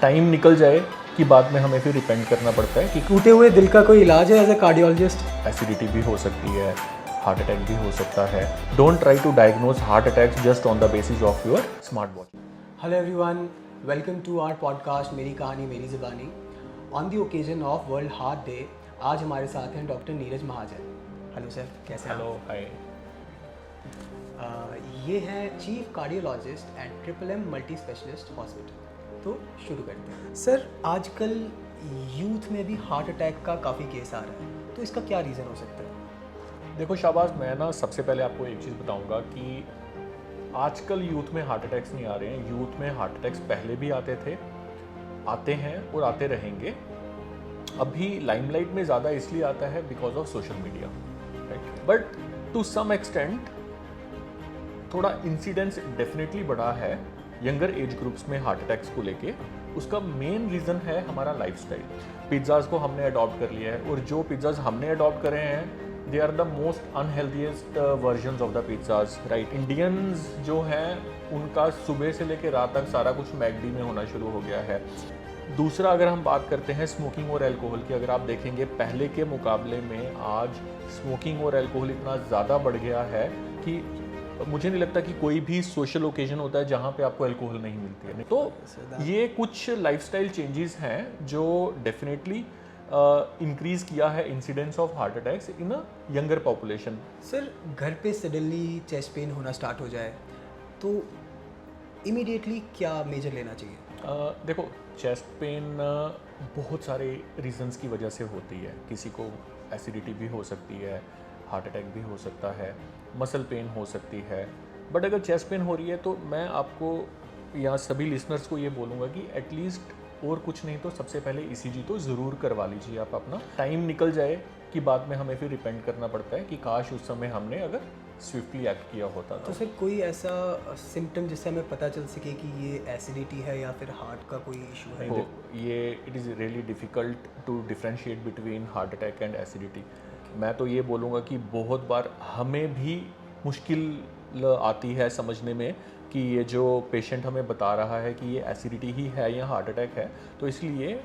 Time निकल जाए कि बाद में हमें फिर रिपेंड करना पड़ता है कि टूटे हुए दिल का कोई इलाज है एज ए कार्डियोलॉजिस्ट? एसिडिटी भी हो सकती है, हार्ट अटैक भी हो सकता है। Don't try to diagnose heart attacks just on the basis of your smart watch. Hello everyone, welcome to our podcast मेरी कहानी मेरी ज़बानी। On the occasion of world heart day आज हमारे साथ हैं doctor Neeraj Mahajan. Hello sir, कैसे हैं आप? Hello, hi. ये हैं chief cardiologist at triple M multi specialist hospital. तो शुरू करते हैं। सर, आजकल यूथ में भी हार्ट अटैक का काफ़ी केस आ रहा है, तो इसका क्या रीज़न हो सकता है? देखो शाबाश, मैं ना सबसे पहले आपको एक चीज़ बताऊंगा कि आजकल यूथ में हार्ट अटैक्स नहीं आ रहे हैं। यूथ में हार्ट अटैक्स पहले भी आते थे, आते हैं और आते रहेंगे। अभी लाइमलाइट में ज़्यादा इसलिए आता है because of social media, right. But to some extent थोड़ा इंसिडेंस डेफिनेटली बढ़ा है यंगर एज ग्रुप्स में हार्ट अटैक्स को लेके। उसका मेन रीज़न है हमारा लाइफस्टाइल। पिज़्ज़ाज़ को हमने अडॉप्ट कर लिया है, और जो पिज़्ज़ाज़ हमने अडॉप्ट करे हैं they are the most unhealthiest versions of the pizzas, right. Indians जो हैं उनका सुबह से लेकर रात तक सारा कुछ मैकडी में होना शुरू हो गया है। दूसरा, अगर हम बात करते हैं स्मोकिंग और अल्कोहल की, अगर आप देखेंगे पहले के मुकाबले में आज स्मोकिंग और अल्कोहल इतना ज़्यादा बढ़ गया है कि मुझे नहीं लगता कि कोई भी सोशल ओकेजन होता है जहाँ पे आपको अल्कोहल नहीं मिलती है। तो ये कुछ लाइफस्टाइल चेंजेस हैं जो डेफिनेटली इंक्रीज किया है incidence of heart attacks in a younger population. Sir, घर पे सडनली चेस्ट पेन होना स्टार्ट हो जाए तो इमीडिएटली क्या मेजर लेना चाहिए? देखो, चेस्ट पेन बहुत सारे रीजंस की वजह से होती है। किसी को एसिडिटी भी हो सकती है, हार्ट अटैक भी हो सकता है, मसल पेन हो सकती है। बट अगर चेस्ट पेन हो रही है तो मैं आपको या सभी लिसनर्स को ये बोलूँगा कि एटलीस्ट और कुछ नहीं तो सबसे पहले ईसीजी तो ज़रूर करवा लीजिए आप अपना। टाइम निकल जाए कि बाद में हमें फिर रिपेंड करना पड़ता है कि काश उस समय हमने अगर स्विफ्टली एक्ट किया होता तो सर, कोई ऐसा सिम्टम जिससे हमें पता चल सके कि ये एसिडिटी है या फिर हार्ट का कोई इशू है? ये it is really difficult to differentiate between heart attack and acidity. मैं तो ये बोलूँगा कि बहुत बार हमें भी मुश्किल आती है समझने में कि ये जो पेशेंट हमें बता रहा है कि ये एसिडिटी ही है या हार्ट अटैक है। तो इसलिए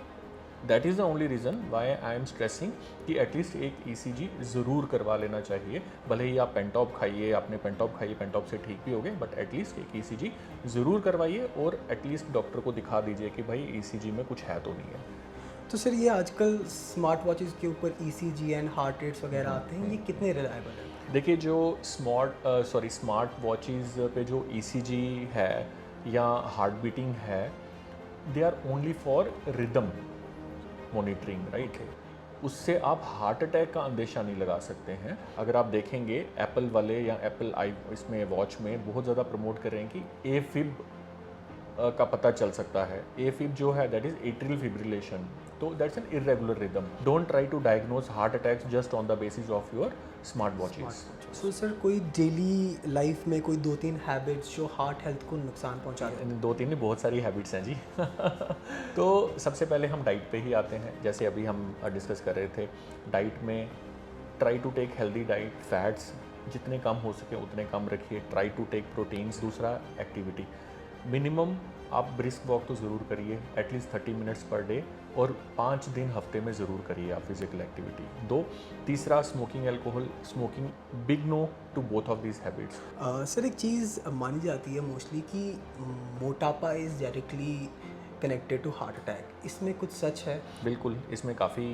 that is the only reason why I am stressing कि एटलीस्ट एक ईसीजी ज़रूर करवा लेना चाहिए। भले ही आप पेंटॉप खाइए, आपने पेंटॉप खाइए, पेंटॉप से ठीक भी हो गए, बट एटलीस्ट एक ईसीजी ज़रूर करवाइए और एटलीस्ट डॉक्टर को दिखा दीजिए कि भाई ईसीजी में कुछ है तो नहीं है। तो सर, ये आजकल स्मार्ट वॉचेस के ऊपर ईसीजी एंड हार्ट रेट्स वगैरह आते हैं, ये कितने रिलायबल है? देखिए, जो स्मार्ट वॉचेस पे जो ईसीजी है या हार्ट बीटिंग है, they are only for rhythm monitoring, right. उससे आप हार्ट अटैक का अंदेशा नहीं लगा सकते हैं। अगर आप देखेंगे एप्पल वाले या एप्पल आई इसमें वॉच में बहुत ज़्यादा प्रमोट कर रहे हैं कि एफिब का पता चल सकता है। एफिब जो है दैट इज़ एट्रियल फिब्रिलेशन, तो that's an irregular rhythm. Don't try to diagnose heart attacks just on the basis of your smart watches. So sir, कोई डेली लाइफ में कोई 2-3 हैबिट्स जो हार्ट हेल्थ को नुकसान पहुंचाते हैं? दो तीन नहीं, बहुत सारी हैबिट्स हैं जी। तो सबसे पहले हम डाइट पे ही आते हैं। जैसे अभी हम डिस्कस कर रहे थे, डाइट में try to take healthy diet. Fats जितने कम हो सके उतने कम रखिए। Try to take proteins. दूसरा, एक्टिविटी मिनिमम आप ब्रिस्क वॉक तो ज़रूर करिए, एटलीस्ट 30 मिनट्स पर डे, और 5 दिन हफ्ते में ज़रूर करिए आप फिजिकल एक्टिविटी। 2, तीसरा, smoking alcohol smoking, big no to both of these habits. Sir, एक चीज़ मानी जाती है मोस्टली कि मोटापा is directly connected to heart attack. इसमें कुछ सच है? बिल्कुल, इसमें काफ़ी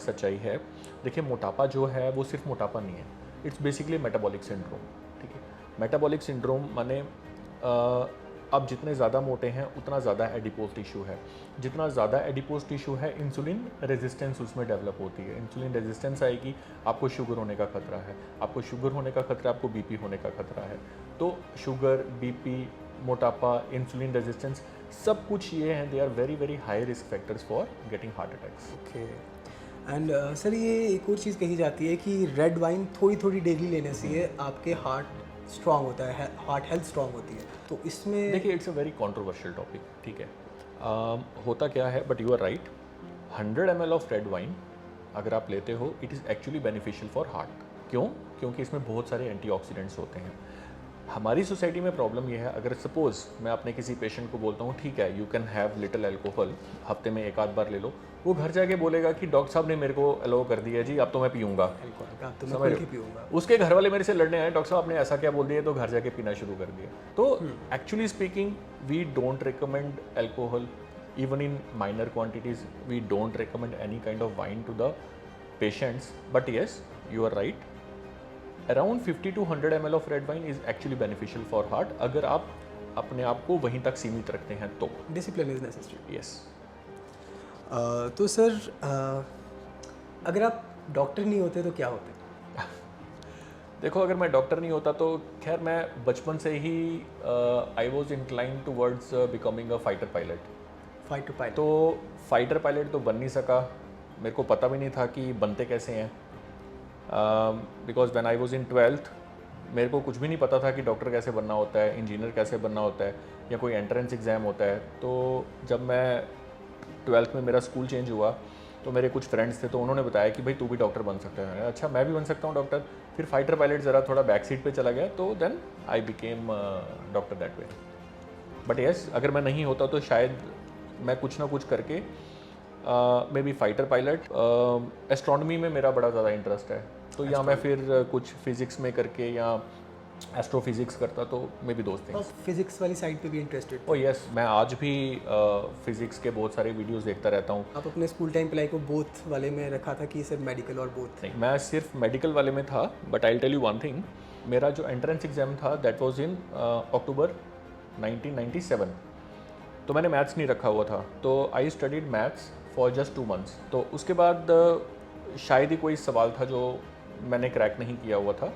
सच्चाई है। देखिए, मोटापा जो है वो सिर्फ मोटापा नहीं है, इट्स बेसिकली मेटाबॉलिक सिंड्रोम, ठीक है। मेटाबॉलिक सिंड्रोम माने आप जितने ज़्यादा मोटे हैं उतना ज़्यादा एडिपोज टिश्यू है। जितना ज़्यादा एडिपोज टिश्यू है, इंसुलिन रेजिस्टेंस उसमें डेवलप होती है। इंसुलिन रेजिस्टेंस आएगी, आपको शुगर होने का खतरा है। आपको शुगर होने का खतरा, आपको बीपी होने का खतरा है। तो शुगर, बीपी, मोटापा, इंसुलिन रेजिस्टेंस, सब कुछ ये हैं, they are very very high risk factors for getting heart attacks. Okay. And sir, ये एक और चीज़ कही जाती है कि रेड वाइन थोड़ी थोड़ी डेली लेने से आपके हार्ट स्ट्रांग होता है, हार्ट हेल्थ स्ट्रांग होती है। तो इसमें देखिए, it's a very controversial topic, ठीक है। होता क्या है, but you are right, 100 ml of red wine अगर आप लेते हो, it is actually beneficial for heart. क्यों? क्योंकि इसमें बहुत सारे एंटीऑक्सीडेंट्स होते हैं। हमारी सोसाइटी में प्रॉब्लम ये है, अगर सपोज मैं अपने किसी पेशेंट को बोलता हूँ ठीक है you can have little alcohol, हफ्ते में एक आध बार ले लो, वो घर जाके बोलेगा कि डॉक्टर साहब ने मेरे को अलाउ कर दिया जी, अब तो मैं पीऊँगा। अल्कोहल तो मैं समझ खुल रहे के हो? पीऊँगा। उसके घर वाले मेरे से लड़ने आए, डॉक्टर साहब आपने ऐसा क्या बोल दिया, तो घर जाके पीना शुरू कर दिया। तो actually speaking we don't recommend alcohol even in minor quantities. We don't recommend any kind of wine to the patients, but yes, you are right, around 50 to 100 ml of red wine is actually beneficial for heart, अगर आप अपने आप को वहीं तक सीमित रखते हैं तो। Discipline is necessary. yes. तो सर अगर आप डॉक्टर नहीं होते तो क्या होते? देखो, अगर मैं डॉक्टर नहीं होता तो खैर मैं बचपन से ही I was incline towards becoming a fighter pilot. Fighter pilot. तो फाइटर पायलट तो बन नहीं सका, मेरे को पता भी नहीं था कि बनते कैसे हैं, because when I was in 12th मेरे को कुछ भी नहीं पता था कि डॉक्टर कैसे बनना होता है, इंजीनियर कैसे बनना होता है, या कोई एंट्रेंस एग्ज़ाम होता है। तो जब मैं 12th में मेरा स्कूल चेंज हुआ तो मेरे कुछ फ्रेंड्स थे, तो उन्होंने बताया कि भाई तू भी डॉक्टर बन सकता है। अच्छा, मैं भी बन सकता हूँ डॉक्टर। फिर फाइटर पायलट ज़रा थोड़ा बैक सीट पे चला गया, तो then I became doctor that way. But yes, अगर मैं नहीं होता तो शायद मैं कुछ ना कुछ करके may be fighter pilot. Astronomy में मेरा बड़ा ज़्यादा इंटरेस्ट है, तो या मैं फिर कुछ फिज़िक्स में करके या एस्ट्रोफिज़िक्स करता, तो मे बी दोस्त थिंग्स। फिजिक्स वाली साइड पे भी इंटरेस्टेड? ओ यस, मैं आज भी फिज़िक्स के बहुत सारे वीडियोस देखता रहता हूँ। आप अपने स्कूल टाइम पे लाइक वो बोथ वाले में रखा था कि सिर्फ मेडिकल और बोथ? नहीं, मैं सिर्फ मेडिकल वाले में था, but I will tell you one thing, मेरा जो एंट्रेंस एग्ज़ाम था दैट वाज इन अक्टूबर 1997, तो मैंने मैथ्स नहीं रखा हुआ था, तो I studied maths for just 2 months। तो उसके बाद शायद ही कोई सवाल था जो मैंने क्रैक नहीं किया हुआ था,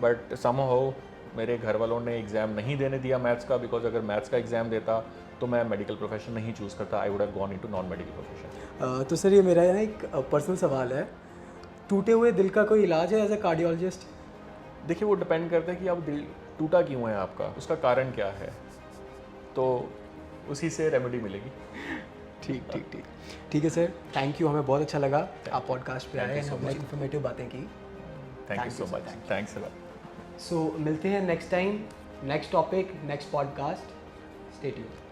बट समहाउ मेरे घर वालों ने एग्ज़ाम नहीं देने दिया मैथ्स का, बिकॉज अगर मैथ्स का एग्ज़ाम देता तो मैं मेडिकल प्रोफेशन नहीं चूज़ करता, I would have gone into non medical profession. तो सर ये मेरा ना एक पर्सनल सवाल है, टूटे हुए दिल का कोई इलाज है एज अ कार्डियोलॉजिस्ट? देखिए, वो डिपेंड करता है कि आप दिल टूटा क्यों है आपका, उसका कारण क्या है, तो उसी से रेमेडी मिलेगी। ठीक है सर, थैंक यू, हमें बहुत अच्छा लगा आप पॉडकास्ट पे आए, हमने इन्फॉर्मेटिव बातें की। Thank you so much, thanks a lot. So मिलते हैं next time, next topic, next podcast, stay tuned.